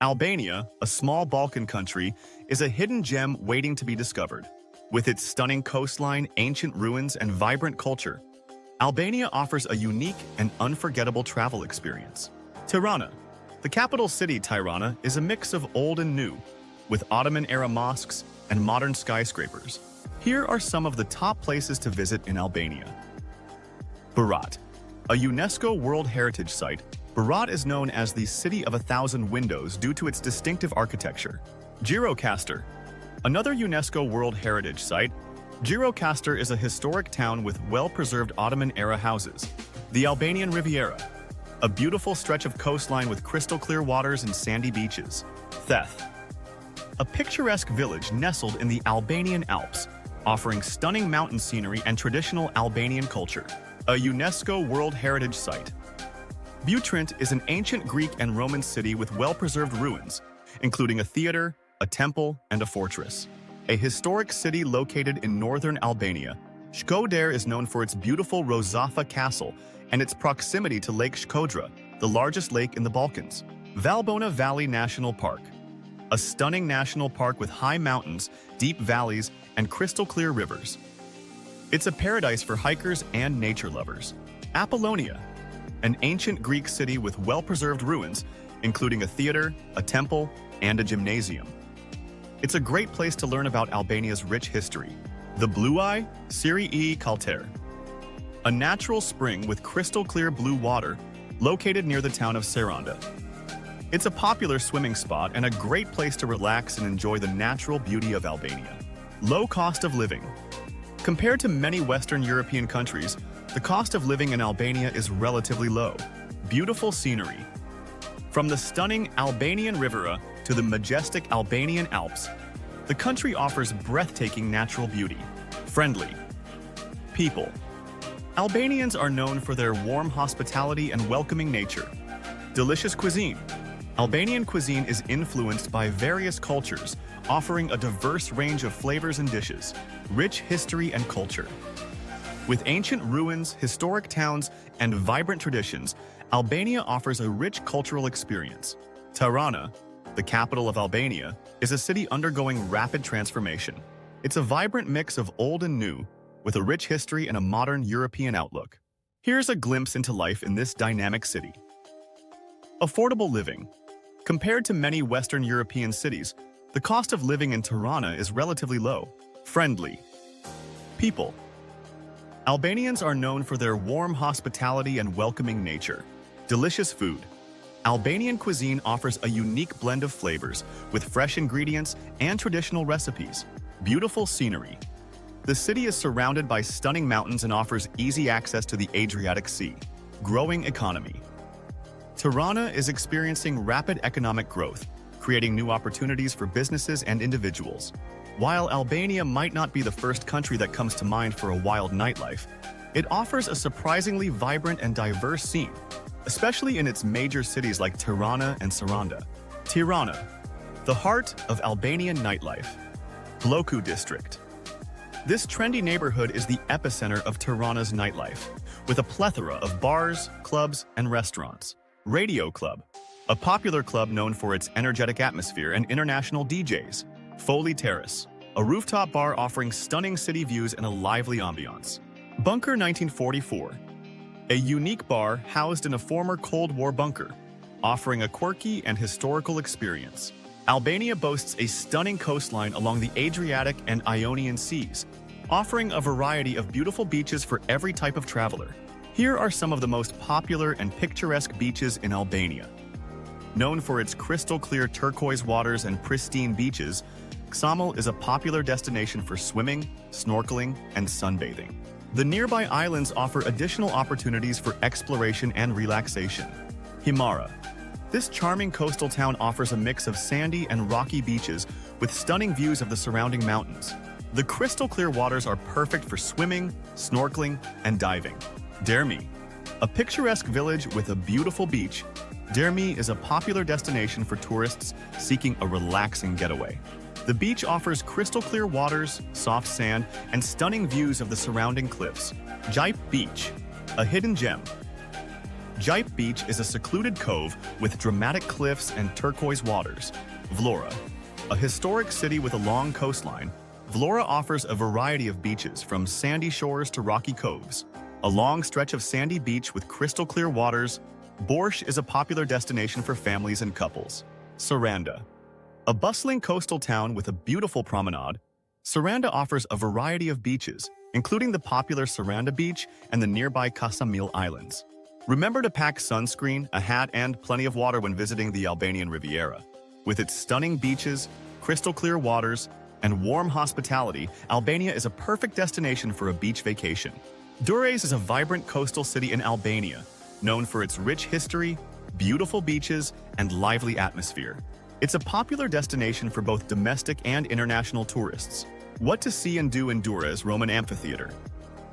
Albania, a small Balkan country, is a hidden gem waiting to be discovered. With its stunning coastline, ancient ruins, and vibrant culture, Albania offers a unique and unforgettable travel experience. Tirana. The capital city, Tirana, is a mix of old and new, with Ottoman-era mosques and modern skyscrapers. Here are some of the top places to visit in Albania. Berat. A UNESCO World Heritage Site, Berat is known as the City of a Thousand Windows due to its distinctive architecture. Gjirokastër. Another UNESCO World Heritage Site, Gjirokastër is a historic town with well-preserved Ottoman-era houses. The Albanian Riviera. A beautiful stretch of coastline with crystal-clear waters and sandy beaches. Theth. A picturesque village nestled in the Albanian Alps, offering stunning mountain scenery and traditional Albanian culture. A UNESCO World Heritage Site. Butrint is an ancient Greek and Roman city with well-preserved ruins, including a theater, a temple, and a fortress. A historic city located in northern Albania, Shkodër is known for its beautiful Rozafa castle and its proximity to Lake Shkodra, the largest lake in the Balkans. Valbona Valley National Park. A stunning national park with high mountains, deep valleys, and crystal-clear rivers. It's a paradise for hikers and nature lovers. Apollonia. An ancient Greek city with well-preserved ruins, including a theater, a temple, and a gymnasium. It's a great place to learn about Albania's rich history. The Blue Eye, Siri Kalter. A natural spring with crystal-clear blue water located near the town of Saranda. It's a popular swimming spot and a great place to relax and enjoy the natural beauty of Albania. Low cost of living. Compared to many Western European countries, the cost of living in Albania is relatively low. Beautiful scenery. From the stunning Albanian Riviera to the majestic Albanian Alps, the country offers breathtaking natural beauty. Friendly. People. Albanians are known for their warm hospitality and welcoming nature. Delicious cuisine. Albanian cuisine is influenced by various cultures, offering a diverse range of flavors and dishes. Rich history and culture. With ancient ruins, historic towns, and vibrant traditions, Albania offers a rich cultural experience. Tirana, the capital of Albania, is a city undergoing rapid transformation. It's a vibrant mix of old and new, with a rich history and a modern European outlook. Here's a glimpse into life in this dynamic city. Affordable living. Compared to many Western European cities, the cost of living in Tirana is relatively low. Friendly. People. Albanians are known for their warm hospitality and welcoming nature. Delicious food. Albanian cuisine offers a unique blend of flavors with fresh ingredients and traditional recipes. Beautiful scenery. The city is surrounded by stunning mountains and offers easy access to the Adriatic Sea. Growing economy. Tirana is experiencing rapid economic growth, creating new opportunities for businesses and individuals. While Albania might not be the first country that comes to mind for a wild nightlife, it offers a surprisingly vibrant and diverse scene, especially in its major cities like Tirana and Saranda. Tirana, the heart of Albanian nightlife. Bloku district. This trendy neighborhood is the epicenter of Tirana's nightlife, with a plethora of bars, clubs, and restaurants. Radio Club, a popular club known for its energetic atmosphere and international DJs. Foley Terrace, a rooftop bar offering stunning city views and a lively ambiance. Bunker 1944, a unique bar housed in a former Cold War bunker, offering a quirky and historical experience. Albania boasts a stunning coastline along the Adriatic and Ionian Seas, offering a variety of beautiful beaches for every type of traveler. Here are some of the most popular and picturesque beaches in Albania. Known for its crystal-clear turquoise waters and pristine beaches, Ksamil is a popular destination for swimming, snorkeling, and sunbathing. The nearby islands offer additional opportunities for exploration and relaxation. Immerse. This charming coastal town offers a mix of sandy and rocky beaches with stunning views of the surrounding mountains. The crystal-clear waters are perfect for swimming, snorkeling, and diving. Durrës. A picturesque village with a beautiful beach, Durrës is a popular destination for tourists seeking a relaxing getaway. The beach offers crystal-clear waters, soft sand, and stunning views of the surrounding cliffs. Gjirokastër Beach, a hidden gem. Gjirokastër Beach is a secluded cove with dramatic cliffs and turquoise waters. Vlora. A historic city with a long coastline, Vlora offers a variety of beaches from sandy shores to rocky coves. A long stretch of sandy beach with crystal-clear waters, Durrës is a popular destination for families and couples. Saranda. A bustling coastal town with a beautiful promenade, Saranda offers a variety of beaches, including the popular Saranda Beach and the nearby Casamil Islands. Remember to pack sunscreen, a hat, and plenty of water when visiting the Albanian Riviera. With its stunning beaches, crystal-clear waters, and warm hospitality, Albania is a perfect destination for a beach vacation. Durres is a vibrant coastal city in Albania, known for its rich history, beautiful beaches, and lively atmosphere. It's a popular destination for both domestic and international tourists. What to see and do in Durres Roman Amphitheater.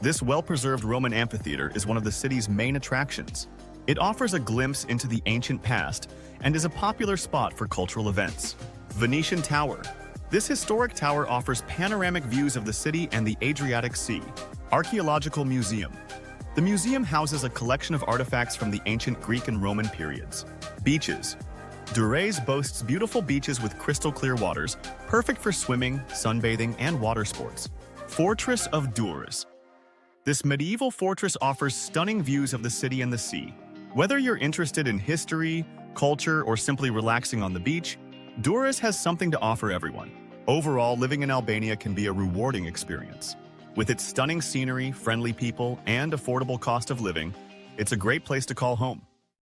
This well-preserved Roman amphitheater is one of the city's main attractions. It offers a glimpse into the ancient past and is a popular spot for cultural events. Venetian Tower. This historic tower offers panoramic views of the city and the Adriatic Sea. Archaeological Museum. The museum houses a collection of artifacts from the ancient Greek and Roman periods. Beaches. Durres boasts beautiful beaches with crystal-clear waters, perfect for swimming, sunbathing, and water sports. Fortress of Durres. This medieval fortress offers stunning views of the city and the sea. Whether you're interested in history, culture, or simply relaxing on the beach, Durres has something to offer everyone. Overall, living in Albania can be a rewarding experience. With its stunning scenery, friendly people, and affordable cost of living, it's a great place to call home.